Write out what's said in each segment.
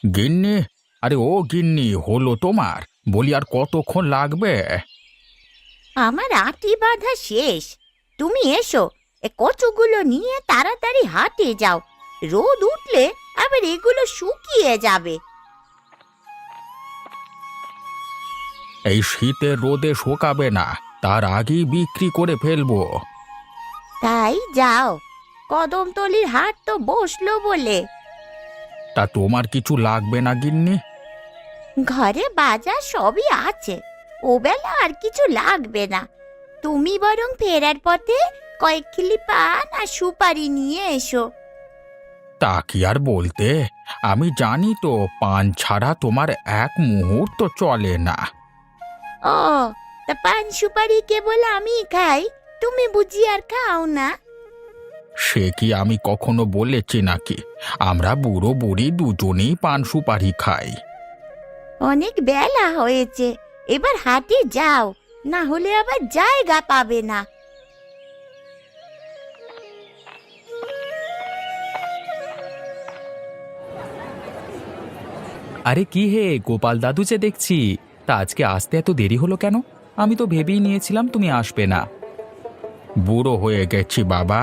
গিন্নি, আরে ও গিন্নি, হলো তোমার? বলি আর কতক্ষণ লাগবে? আমার আঁটি বাঁধা শেষ। তুমি এসো, এ কচুগুলো নিয়ে তাড়াতাড়ি হাটে যাও। রোদ উঠলে আবার এগুলো শুকিয়ে যাবে। এই শীতের রোদে শোকাবে না, তার আগেই বিক্রি করে ফেলবো। তাই যাও, কদমতলির হাট তো বসলো বলে। তা তোমার কিছু লাগবে না গিন্নি? ঘরে বাজার সবই আছে, ওবেলা আর কিছু লাগবে না। তুমি বরং ফেরার পথে কয়েক কিলি পান আর সুপারি নিয়ে এসো। তা কি আর বলতে, আমি জানি তো পান ছাড়া তোমার এক মুহূর্ত চলে না। ও, তা পান সুপারি কেবল আমি খাই, তুমি বুঝি আর খাও না? সে কি আমি কখনো বলেছি নাকি? আমরা বুড়ো বুড়ি দুজনেই পান সুপারি খাই। অনেক বেলা হয়েছে, এবার হাটে যাও, না হলে আবার জায়গা পাবে না। আরে কি হে গোপাল দাদু, যে দেখছি, তা আজকে আসতে এত দেরি হলো কেন? আমি তো ভেবেই নিয়েছিলাম তুমি আসবে না। বুড়ো হয়ে গেছি বাবা,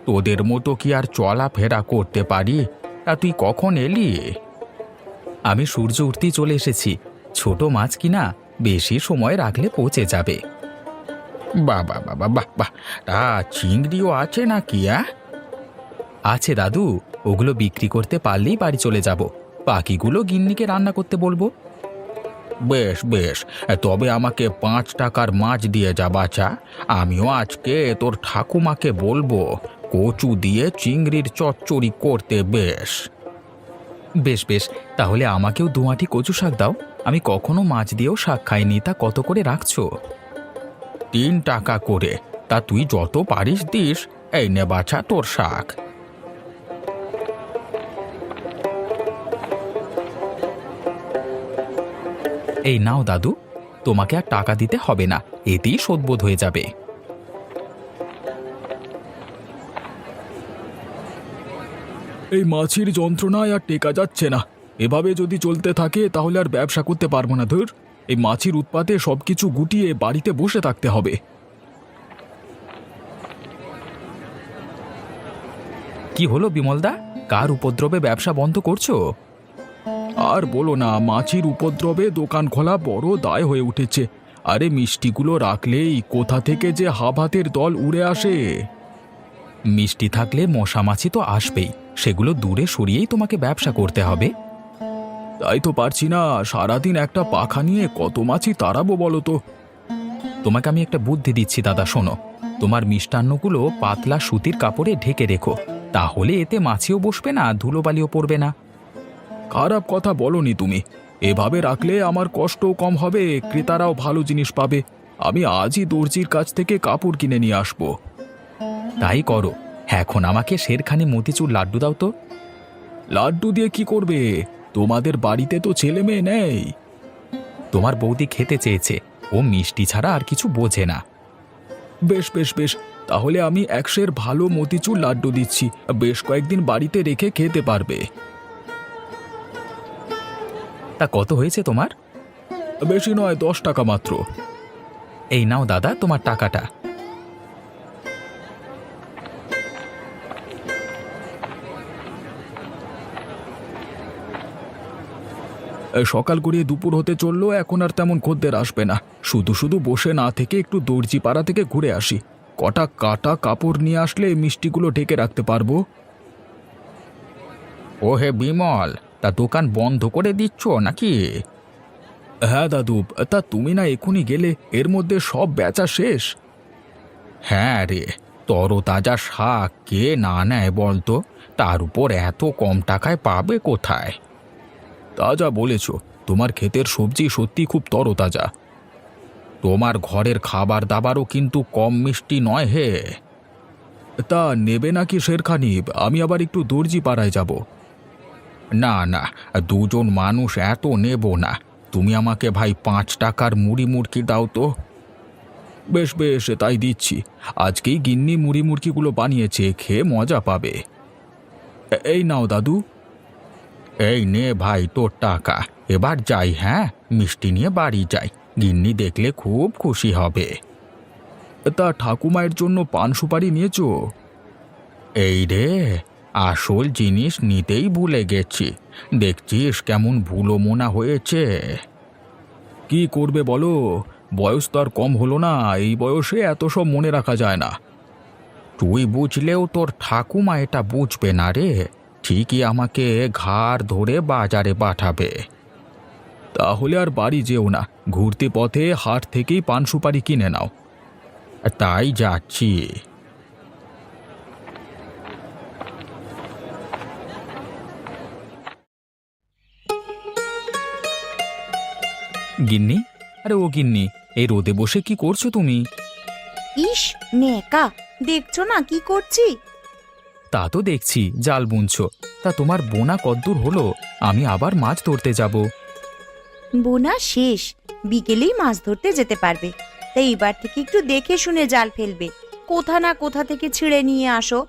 তোদের মতো কি আর চলাফেরা করতে পারি? তা তুই কখন এলি? আমি সূর্য উঠতেই চলে এসেছি। ছোট মাছ কিনা, বেশি সময় রাখলে পচে যাবে। বাহ বাহ বাহ বাহ বাহ, তা চিংড়িও আছে নাকি? আছে দাদু, ওগুলো বিক্রি করতে পারলেই বাড়ি চলে যাব। বাকিগুলো গিন্নিকে রান্না করতে বলবো। বেশ বেশ, তবে আমাকে 5 টাকার মাছ দিয়ে যা বাছা। আমিও আজকে তোর ঠাকুমাকে বলবো কচু দিয়ে চিংড়ির চচ্চড়ি করতে। বেশ বেশ বেশ, তাহলে আমাকেও 2 আঁটি কচু শাক দাও। আমি কখনো মাছ দিয়েও শাক খাইনি। তা কত করে রাখছো? 3 টাকা করে। তা তুই যত পারিস দিস। এই নে বাছা তোর শাক। এই নাও দাদু, তোমাকে আর টাকা দিতে হবে না, এতেই শোধবোধ হয়ে যাবে। এই মাছির যন্ত্রণায় আর টেকা যাচ্ছে না। এভাবে যদি চলতে থাকে তাহলে আর ব্যবসা করতে পারবো না। ধুর, এই মাছির উৎপাতে সবকিছু গুটিয়ে বাড়িতে বসে থাকতে হবে। কি হলো বিমলদা, কার উপদ্রবে ব্যবসা বন্ধ করছো? আর বলো না, মাছির উপদ্রবে দোকান খোলা বড় দায় হয়ে উঠেছে। আরে মিষ্টিগুলো রাখলেই কোথা থেকে যে হাবাতের দল উড়ে আসে। মিষ্টি থাকলে মশা মাছি তো আসবেই, সেগুলো দূরে সরিয়েই তোমাকে ব্যবসা করতে হবে। তাই তো পারছি না, সারাদিন একটা পাখা নিয়ে কত মাছি তাড়াবো বলো তো। তোমাকে আমি একটা বুদ্ধি দিচ্ছি দাদা, শোনো। তোমার মিষ্টান্নগুলো পাতলা সুতির কাপড়ে ঢেকে রেখো, তাহলে এতে মাছিও বসবে না, ধুলোবালিও পড়বে না। খারাপ কথা বলনি তুমি। এভাবে রাখলে আমার কষ্টও কম হবে, ক্রেতারাও ভালো জিনিস পাবে। আমি আজই দর্জির কাছ থেকে কাপড় কিনে নিয়ে আসবো। তাই করো। এখন আমাকে শেরখানি মতিচুর লাড্ডু দাও তো। লাড্ডু দিয়ে কি করবে? তোমাদের বাড়িতে তো ছেলে মেয়ে নেই। তোমার বৌদি খেতে চেয়েছে, ও মিষ্টি ছাড়া আর কিছু বোঝে না। বেশ বেশ বেশ, তাহলে আমি 100 ভালো মতিচুর লাড্ডু দিচ্ছি, বেশ কয়েকদিন বাড়িতে রেখে খেতে পারবে। তা কত হয়েছে তোমার? বেশি নয়, 10 টাকা মাত্র। এই নাও দাদা তোমার টাকাটা। সকাল গড়িয়ে দুপুর হতে চললো, এখন আর তেমন খদ্দের আসবে না। শুধু শুধু বসে না থেকে একটু দর্জি পাড়া থেকে ঘুরে আসি। কটা কাটা কাপড় নিয়ে আসলে মিষ্টিগুলো ঢেকে রাখতে পারবো। ও হে বিমল, তা দোকান বন্ধ করে দিচ্ছ নাকি? হ্যাঁ দাদু, তা তুমি না এখনই গেলে, এর মধ্যে সব বেচা শেষ। হ্যাঁ রে, তরতাজা শাক কে না নেয় বলতো? তার উপর এত কম টাকায় পাবে কোথায়? তা যা বলেছ, তোমার ক্ষেতের সবজি সত্যি খুব তরতাজা। তোমার ঘরের খাবার দাবারও কিন্তু কম মিষ্টি নয় হে। তা নেবে নাকি শেরখানি? আমি আবার একটু দর্জি পাড়ায় যাব। না না, দুজন মানুষ এত নেব না। তুমি আমাকে ভাই 5 টাকার মুড়ি মুড়কি দাও তো। বেশ বেশ, তাই দিচ্ছি। আজকেই গিন্নি মুড়ি মুড়কিগুলো বানিয়েছে, খেয়ে মজা পাবে। এই নাও দাদু। এই নে ভাই তোর টাকা, এবার যাই। হ্যাঁ, মিষ্টি নিয়ে বাড়ি যাই, গিন্নি দেখলে খুব খুশি হবে। তা ঠাকুমায়ের জন্য পান সুপারি নিয়েছো? এই রে, আসল জিনিস নিতেই ভুলে গেছি। দেখছিস কেমন ভুলো মোনা হয়েছে। কি করবে বলো, বয়স তো আর কম হলো না, এই বয়সে এত সব মনে রাখা যায় না। তুই বুঝলেও তোর ঠাকুমা এটা বুঝবে না রে, ঠিকই আমাকে ঘাড় ধরে বাজারে পাঠাবে। তাহলে আর বাড়ি যেও না, ঘুরতে পথে হাট থেকেই পান সুপারি কিনে নাও। তাই যাচ্ছি। গিন্নি, আরে ও গিন্নি, এই রোদে বসে কি করছো তুমি? ইস নেকা, দেখছো না কি করছি? তা তো দেখছি জাল বুনছো। তা তোমার বোনা কদ্দূর হলো? আমি আবার মাছ ধরতে যাব। বোনা শেষ, বিকেলেই মাছ ধরতে যেতে পারবে। তাই এবার থেকে একটু দেখে শুনে জাল ফেলবে, কোথা না কোথা থেকে ছিঁড়ে নিয়ে আসো।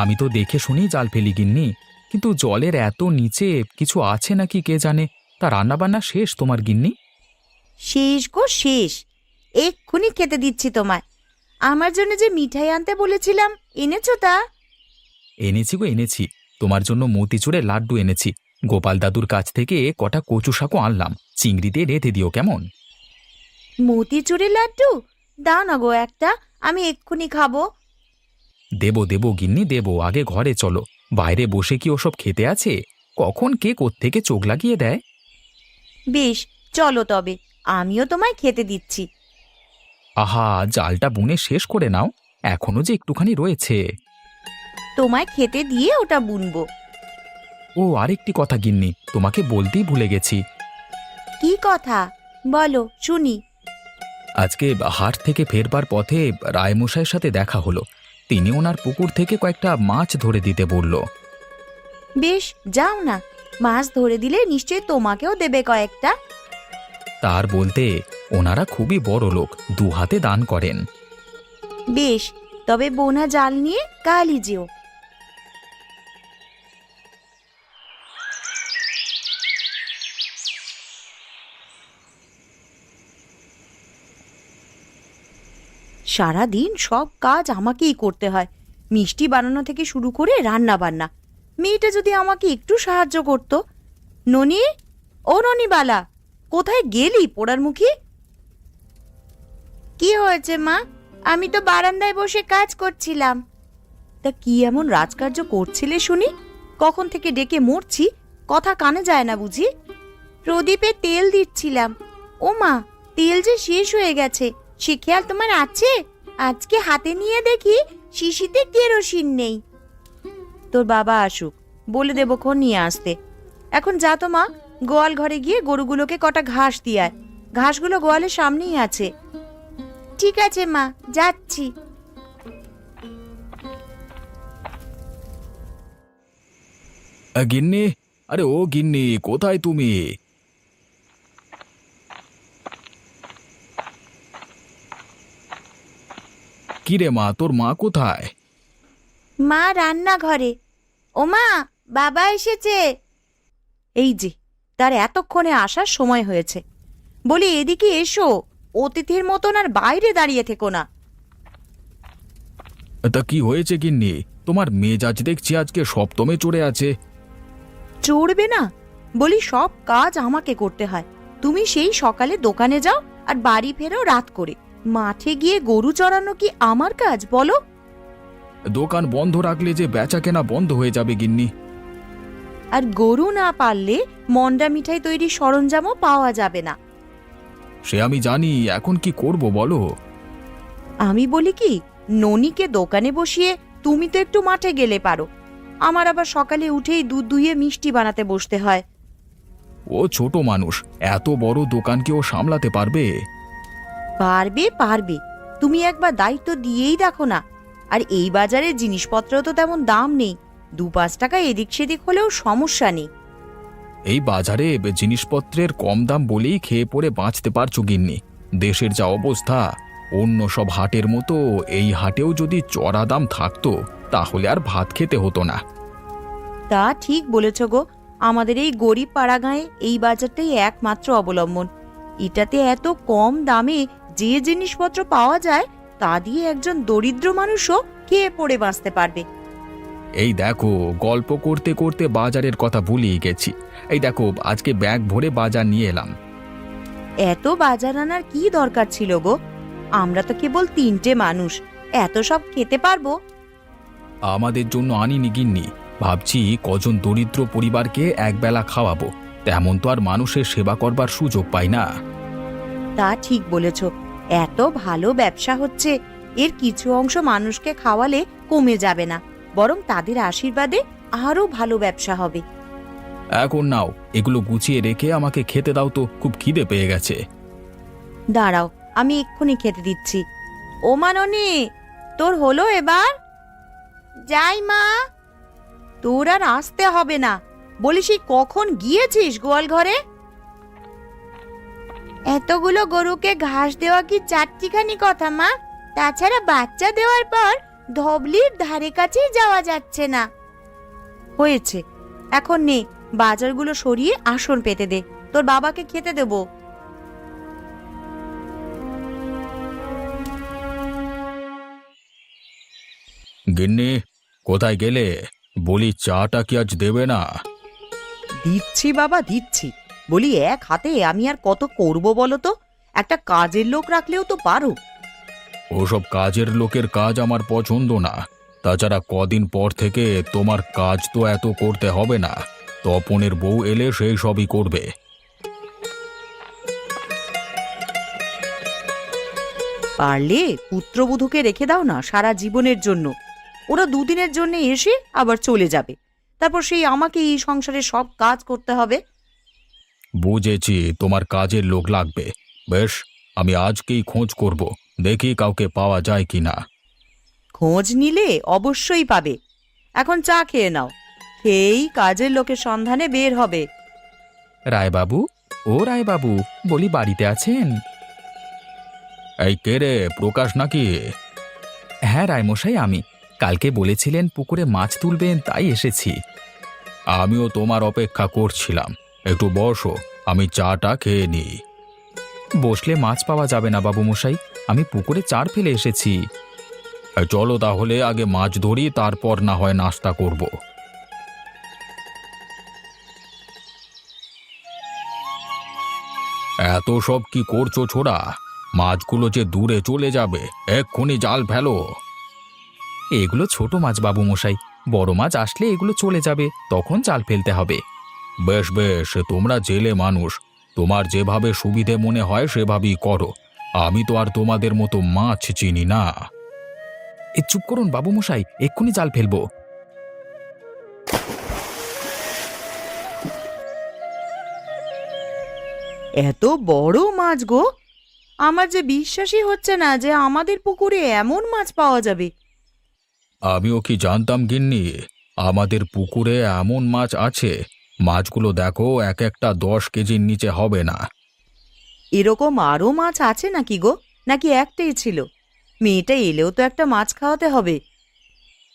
আমি তো দেখে শুনেই জাল ফেলি গিন্নি, কিন্তু জলের এত নিচে কিছু আছে নাকি কে জানে। তা রান্নাবান্না শেষ তোমার গিন্নি? শেষ গো শেষ, এক্ষুনি খেতে দিচ্ছি তোমায়। আমার জন্য যে মিঠাই আনতে বলেছিলাম, এনেছো তা? এনেছি গো এনেছি, তোমার জন্য মতিচুরের লাড্ডু এনেছি। গোপাল দাদুর কাছ থেকে কটা কচু শাকও আনলাম, চিংড়ি দিয়ে রেঁধে দিও কেমন? মতিচুরের লাড্ডু দাও না গো একটা, আমি এক্ষুনি খাবো। দেবো দেবো গিন্নি দেবো, আগে ঘরে চলো। বাইরে বসে কি ওসব খেতে আছে? কখন কে কোত্থেকে চোখ লাগিয়ে দেয়। বেশ, চলো তবে, আমিও তোমায় খেতে দিচ্ছি। আহা, জালটা বুনে শেষ করে নাও, এখনো যে একটুখানি রয়েছে। তোমায় খেতে দিয়ে ওটা বুনবো। ও আরেকটি কথা গিন্নি, তোমাকে বলতেই ভুলে গেছি। কি কথা বলো শুনি। আজকে হাট থেকে ফেরবার পথে রায়মশাইয়ের সাথে দেখা হলো। তিনি ওনার পুকুর থেকে কয়েকটা মাছ ধরে দিতে বলল। বেশ, যাও না, মাছ ধরে দিলে নিশ্চয়ই তোমাকেও দেবে কয়েকটা। তার বলতে ওনারা খুবই বড় লোক, দু হাতে দান করেন। বেশ, তবে বোনা জাল নিয়ে কালই যেও। সারাদিন সব কাজ আমাকেই করতে হয়, মিষ্টি বানানো থেকে শুরু করে রান্না বান্না। মেয়েটা যদি আমাকে একটু সাহায্য করত। ননি, ও ননিবালা, কোথায় গেলি পোড়ার মুখী? কি হয়েছে মা? আমি তো বারান্দায় বসে কাজ করছিলাম। তা কি এমন রাজকার্য করছিলে শুনি? কখন থেকে ডেকে মরছি, কথা কানে যায় না বুঝি? প্রদীপে তেল দিচ্ছিলাম। ও মা, তেল যে শেষ হয়ে গেছে, সে খেয়াল তোমার আছে? আজকে হাতে নিয়ে দেখি শিশিতে কেরোসিন নেই। তোর বাবা আসুক, বলে দেবো খন নিয়ে আসতে। এখন যা তো মা, গোয়াল ঘরে গিয়ে গরুগুলোকে কটা ঘাস দিয়ে আয়। ঘাসগুলো গোয়ালের সামনেই আছে। ঠিক আছে মা, যাচ্ছি। গিন্নি, আরে ও গিন্নি, কোথায় তুমি? কিরে মা, তোর মা কোথায়? মা রান্নাঘরে। ও মা, বাবা এসেছে। এই যে, তার এতক্ষণে আসার সময় হয়েছে। বলি এদিকে এসো, অতিথির মতন আর বাইরে দাঁড়িয়ে থেকো না। তা কি হয়েছে গিন্নি? তোমার মেজাজ দেখছি আজকে সপ্তমে চড়ে আছে। চড়বে না? বলি সব কাজ আমাকে করতে হয়। তুমি সেই সকালে দোকানে যাও আর বাড়ি ফেরো রাত করে। মাঠে গিয়ে গরু চড়ানো কি আমার কাজ বলো? দোকান বন্ধ রাখলে যে বেচা কেনা বন্ধ হয়ে যাবে গিন্নি। আর গরু না পারলে মন্ডা মিঠাই তৈরির সরঞ্জামও পাওয়া যাবে না। সে আমি জানি, এখন কি করব বলো? আমি বলি কি, ননিকে দোকানে বসিয়ে তুমি তো একটু মাঠে গেলে পারো। আমার আবার সকালে উঠেই দুধ দুইয়ে মিষ্টি বানাতে বসতে হয়। ও ছোট মানুষ, এত বড় দোকানকে ও সামলাতে পারবে? পারবে পারবে, তুমি একবার দায়িত্ব দিয়েই দেখো না। আর এই বাজারে জিনিসপত্র তো তেমন দাম নেই, 2-5 টাকা এদিক সেদিক হলেও সমস্যা নেই। এই বাজারে জিনিসপত্রের কম দাম বলেই খেয়ে পড়ে বাঁচতে পারছো গিন্নি। দেশের যা অবস্থা, অন্য সব হাটের মতো এই হাটেও যদি চড়া দাম থাকতো তাহলে আর ভাত খেতে হতো না। তা ঠিক বলেছ গো, আমাদের এই গরিব পাড়াগাঁয়ে এই বাজারটাই একমাত্র অবলম্বন। এটাতে এত কম দামে যে জিনিসপত্র পাওয়া যায় তা দিয়ে একজন দরিদ্র মানুষও খেয়ে পড়ে বাঁচতে পারবে। এই দেখো, গল্প করতে করতে বাজারের কথা ভুলিয়ে গেছি। এই দেখো, আজকে ব্যাগ ভরে বাজার নিয়ে এলাম। এত বাজার আনার কি দরকার ছিল গো? আমরা তো কেবল 3টে মানুষ, এত সব খেতে পারবো? আমাদের জন্য আনিনি গিন্নি, ভাবছি কজন দরিদ্র পরিবারকে একবেলা খাওয়াবো। তেমন তো আর মানুষের সেবা করবার সুযোগ পাই না। তা ঠিক বলেছ। এত ভালো ব্যবসা হচ্ছে, এর কিছু অংশ মানুষকে খাওয়ালে কমে যাবে না, বরং তাদের আশীর্বাদে আরো ভালো ব্যবসা হবে। এখন নাও, এগুলো গুছিয়ে রেখে আমাকে খেতে দাও তো, খুব খিদে পেয়ে গেছে। দাঁড়াও, আমি এক্ষুনি খেতে দিচ্ছি। ও মাননি, তোর হলো এবার? যাই মা। তোর আর আসতে হবে না, বলিস কখন গিয়েছিস গোয়াল ঘরে? এতগুলো গরুকে ঘাস দেওয়া কি চারটিখানি কথা মা? তাছাড়া বাচ্চা দেওয়ার পর ধবলির ধারে কাছেই যাওয়া যাচ্ছে না। হয়েছে, এখন নে, বাজারগুলো সরিয়ে আসন পেতে দে, তোর বাবাকে খেতে দেবো। গিন্নি, কোথায় গেলে? বলি, চাটা কি আজ দেবে না? দিচ্ছি বাবা, দিচ্ছি। বলি, এক হাতে আমি আর কত করব বলো তো? একটা কাজের লোক রাখলেও তো পারো। ওসব কাজের লোকের কাজ আমার পছন্দ না। তাছাড়া কদিন পর থেকে তোমার কাজ তো এত করতে হবে না। তপনের বউ এলে সেই সবই করবে। পারলে পুত্রবধূকে রেখে দাও না সারা জীবনের জন্য। ওরা দুদিনের জন্য এসে আবার চলে যাবে, তারপর সেই আমাকে এই সংসারে সব কাজ করতে হবে। বুঝেছি, তোমার কাজের লোক লাগবে। বেশ, আমি আজকেই খোঁজ করব, দেখি কাউকে পাওয়া যায় কিনা। খোঁজ নিলে অবশ্যই পাবে। এখন চা খেয়ে নাও, খেয়েই কাজের লোকের সন্ধানে বের হবে। রায়বাবু, ও রায়বাবু, বলি বাড়িতে আছেন? এই কে রে, প্রকাশ নাকি? হ্যাঁ রায়মশাই, আমি। কালকে বলেছিলেন পুকুরে মাছ তুলবেন, তাই এসেছি। আমিও তোমার অপেক্ষা করছিলাম। একটু বসো, আমি চাটা খেয়ে নিই। বসলে মাছ পাওয়া যাবে না বাবু মশাই, আমি পুকুরে চার ফেলে এসেছি। চলো তাহলে আগে মাছ ধরি, তারপর না হয় নাস্তা করব। এত সব কি করছো ছোড়া? মাছগুলো যে দূরে চলে যাবে, এক্ষুনি জাল ফেলো। এগুলো ছোট মাছ বাবু মশাই, বড় মাছ আসলে এগুলো চলে যাবে, তখন জাল ফেলতে হবে। বেশ বেশ, তোমরা জেলে মানুষ, তোমার যেভাবে সুবিধে মনে হয় সেভাবেই করো। আমি তো আর তোমাদের মতো মাছ চিনি না। চুপ করুন বাবু মশাই, এক্ষুনি জাল ফেলবো। এত বড় মাছ গো! আমার যে বিশ্বাসই হচ্ছে না যে আমাদের পুকুরে এমন মাছ পাওয়া যাবে। আমিও কি জানতাম গিন্নি, আমাদের পুকুরে এমন মাছ আছে। মাছগুলো দেখো, এক একটা 10 কেজির নিচে হবে না। এরকম আরো মাছ আছে নাকি গো, নাকি একটাই ছিল? মেয়েটা এলেও তো একটা মাছ খাওয়াতে হবে।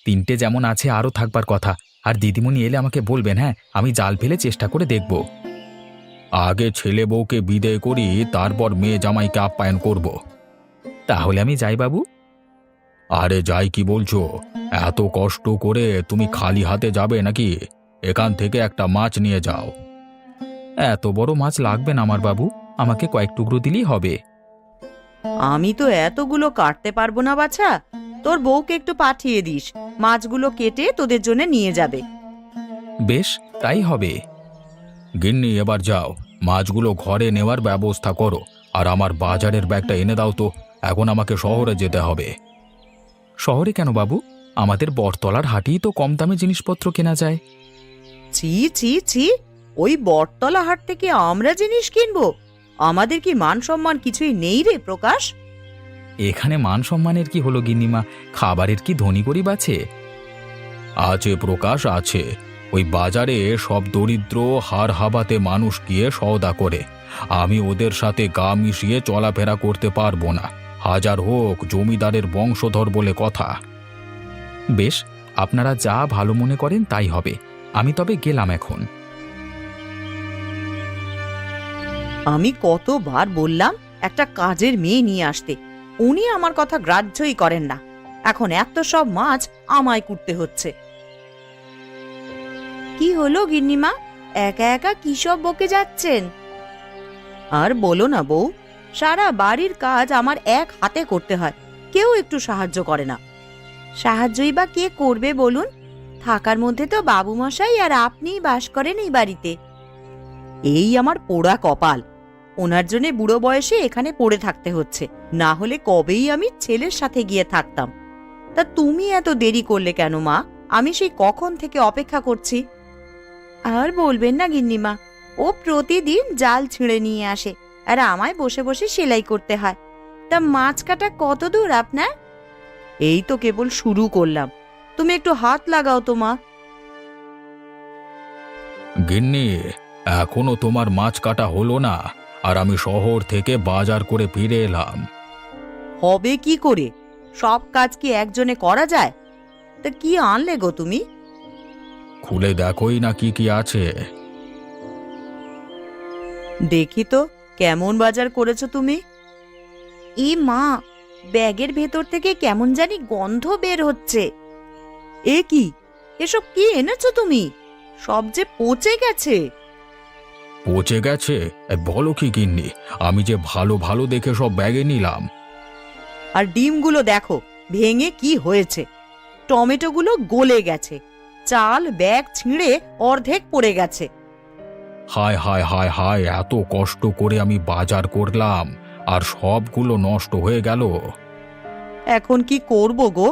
3টে যেমন আছে আরও থাকবার কথা। আর দিদিমণি এলে আমাকে বলবেন, হ্যাঁ, আমি জাল ফেলে চেষ্টা করে দেখব। আগে ছেলে বউকে বিদায় করি, তারপর মেয়ে জামাইকে আপ্যায়ন করব। তাহলে আমি যাই বাবু। আরে যাই কি বলছো? এত কষ্ট করে তুমি খালি হাতে যাবে নাকি? এখান থেকে একটা মাছ নিয়ে যাও। এত বড় মাছ লাগবে না আমার বাবু, আমাকে কয়েক টুকরো দিলেই হবে। আমি তো এতগুলো কাটতে পারবো না বাছা, তোর বউকে একটু পাঠিয়ে দিস, মাছগুলো কেটে তোদের জন্য নিয়ে যাবে। বেশ, তাই হবে। গিন্নি, এবার যাও, মাছগুলো ঘরে নেওয়ার ব্যবস্থা করো। আর আমার বাজারের ব্যাগটা এনে দাও তো, এখন আমাকে শহরে যেতে হবে। শহরে কেন বাবু? আমাদের বটতলার হাটেই তো কম দামে জিনিসপত্র কেনা যায়। ছি ছি ছি, ওই বটতলা হাট থেকে আমরা জিনিস কিনবো? আমাদের কি মান সম্মান কিছুই নেই রে প্রকাশ? এখানে মান সম্মানের কি হলো গিন্নিমা, খাবারের কি ধনী গরিব আছে? আছে প্রকাশ, আছে। ওই বাজারে সব দরিদ্র হাড় হাবাতে মানুষ গিয়ে সওদা করে। আমি ওদের সাথে গা মিশিয়ে চলাফেরা করতে পারবো না, হাজার হোক জমিদারের বংশধর বলে কথা। বেশ, আপনারা যা ভালো মনে করেন তাই হবে। আমি তবে গেলাম এখন। আমি কতবার বললাম একটা কাজের মেয়ে নিয়ে আসতে, উনি আমার কথা গ্রাহ্যই করেন না। এখন এত সব মাছ আমায় কুটতে হচ্ছে। কি হলো গিন্নিমা, একা একা কি সব বকে যাচ্ছেন? আর বলো না বউ, সারা বাড়ির কাজ আমার এক হাতে করতে হয়, কেউ একটু সাহায্য করে না। সাহায্যই বা কে করবে বলুন? থাকার মধ্যে তো বাবু মশাই আর আপনিই বাস করেন এই বাড়িতে। এই আমার পোড়া কপাল, ওনার জন্য বুড়ো বয়সে এখানে পড়ে থাকতে হচ্ছে, না হলে কবেই আমি ছেলের সাথে গিয়ে থাকতাম। তা তুমি এত দেরি করলে কেন মা? আমি সেই কখন থেকে অপেক্ষা করছি। আর বলবেন না গিন্নিমা, ও প্রতিদিন জাল ছিঁড়ে নিয়ে আসে আর আমায় বসে বসে সেলাই করতে হয়। তা মাছ কাটা কত দূর আপনার? এই তো কেবল শুরু করলাম, তুমি একটু হাত লাগাও তো মা। গিন্নি, এখনো তোমার মাছ কাটা হলো না, আর আমি শহর থেকে বাজার করে ফিরে এলাম। হবে কি করে? সব কাজ কি একজনে করা যায়? তা কি আনলে গো তুমি? খুলে দেখোই না কি কি আছে। দেখি তো কেমন বাজার করেছো তুমি। ই মা, ব্যাগের ভেতর থেকে কেমন জানি গন্ধ বের হচ্ছে। এ কি, এসব কি এনেছো তুমি? সব যে পচে গেছে। পচে গেছে? বলো কি গিন্নি, আমি যে ভালো ভালো দেখে সব ব্যাগে নিলাম। আর ডিমগুলো দেখো ভেঙে কি হয়েছে, টমেটোগুলো গলে গেছে, চাল ব্যাগ ছিঁড়ে অর্ধেক পড়ে গেছে। হায় হায় হায় হায়, এত কষ্ট করে আমি বাজার করলাম আর সবগুলো নষ্ট হয়ে গেল। এখন কি করব গো?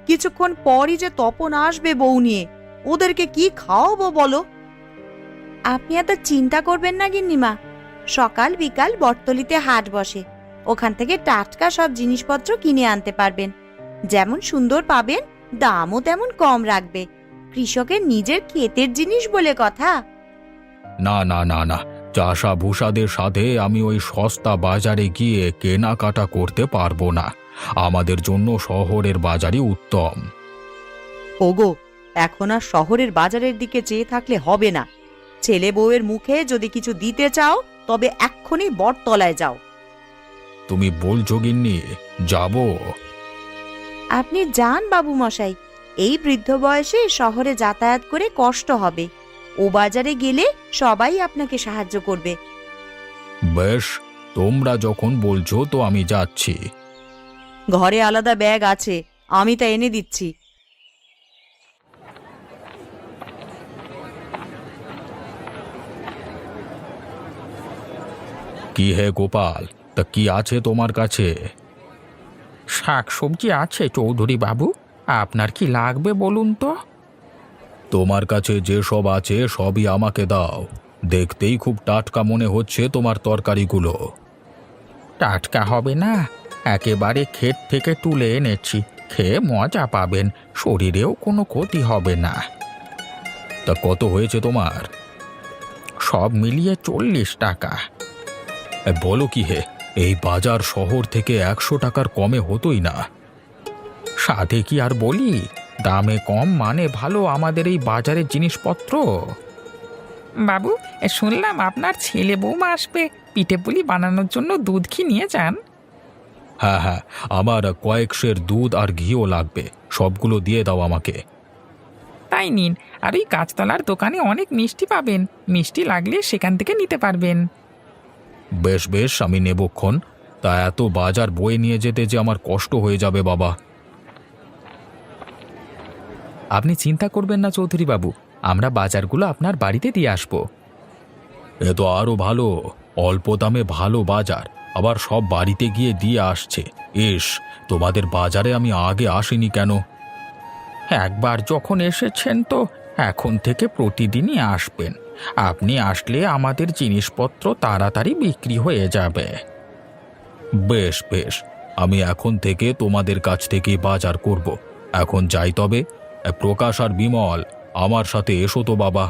কিছুক্ষণ পরই যে তপন আসবে বউ নিয়ে, ওদেরকে কি খাওয়াবো বলো? আপনি এত চিন্তা করবেন না গিন্নিমা, সকাল বিকাল বটতলিতে হাট বসে, ওখান থেকে টাটকা সব জিনিসপত্র কিনে আনতে পারবেন। যেমন সুন্দর পাবেন, দামও তেমন কম রাখবে। কৃষকের নিজের ক্ষেতের জিনিস বলে কথা। না না না না, চাষা ভূষাদের সাথে আমি ওই সস্তা বাজারে গিয়ে কেনাকাটা করতে পারবো না। আমাদের জন্য শহরের বাজারই উত্তম। ওগো, এখন আর শহরের বাজারের দিকে চেয়ে থাকলে হবে না। ছেলে বউয়ের মুখে যদি কিছু দিতে চাও তবে এক্ষুনি বটতলায় যাও। তুমি বলছো গিন্নি, যাব? আপনি যান বাবু মশাই, এই বৃদ্ধ বয়সে শহরে যাতায়াত করে কষ্ট হবে। ও বাজারে গেলে সবাই আপনাকে সাহায্য করবে। বেশ, তোমরা যখন বলছো তো আমি যাচ্ছি। ঘরে আলাদা ব্যাগ আছে, আমি তা এনে দিচ্ছি। কি হে গোপাল, তা কি আছে তোমার কাছে? শাক সবজি আছে চৌধুরী বাবু, আপনার কি লাগবে বলুন তো? তোমার কাছে যে সব আছে সবই আমাকে দাও। দেখতেই খুব টাটকা মনে হচ্ছে তোমার তরকারিগুলো। টাটকা হবে না, একেবারে ক্ষেত থেকে তুলে এনেছি, খেয়ে মজা পাবেন, শরীরেও কোনো ক্ষতি হবে না। তা কত হয়েছে তোমার? সব মিলিয়ে 40 টাকা। বলো কি হে, এই বাজার শহর থেকে 100 টাকার কমে হতোই না। সাধে কি আর বলি, দামে কম মানে ভালো আমাদের এই বাজারের জিনিসপত্র। বাবু, শুনলাম আপনার ছেলে বৌমা আসবে পিঠে পুলি বানানোর জন্য দুধ ঘি নিয়ে যান। হ্যাঁ হ্যাঁ, আমার কয়েক সের দুধ আর ঘিও লাগবে, সবগুলো দিয়ে দাও আমাকে। তাই নিন, আর ওই গাছতলার দোকানে অনেক মিষ্টি পাবেন, মিষ্টি লাগলে সেখান থেকে নিতে পারবেন। বেশ বেশ, আমি নেবক্ষণ। তা এত বাজার বয়ে নিয়ে যেতে যে আমার কষ্ট হয়ে যাবে বাবা। আপনি চিন্তা করবেন না চৌধুরী বাবু, আমরা বাজারগুলো আপনার বাড়িতে দিয়ে আসবো। এ তো আরো ভালো, অল্প দামে ভালো বাজার, আবার সব বাড়িতে গিয়ে দিয়ে আসছে। ইস, তোমাদের বাজারে আমি আগে আসিনি কেন? একবার যখন এসেছেন তো এখন থেকে প্রতিদিনই আসবেন। আপনি আসলে আমাদের জিনিসপত্র তাড়াতাড়ি বিক্রি হয়ে যাবে। বেশ বেশ, আমি এখন থেকে তোমাদের কাছ থেকেই বাজার করব। এখন যাই তবে। প্রকাশ আর বিমল, আমার সাথে এসো তো বাবা।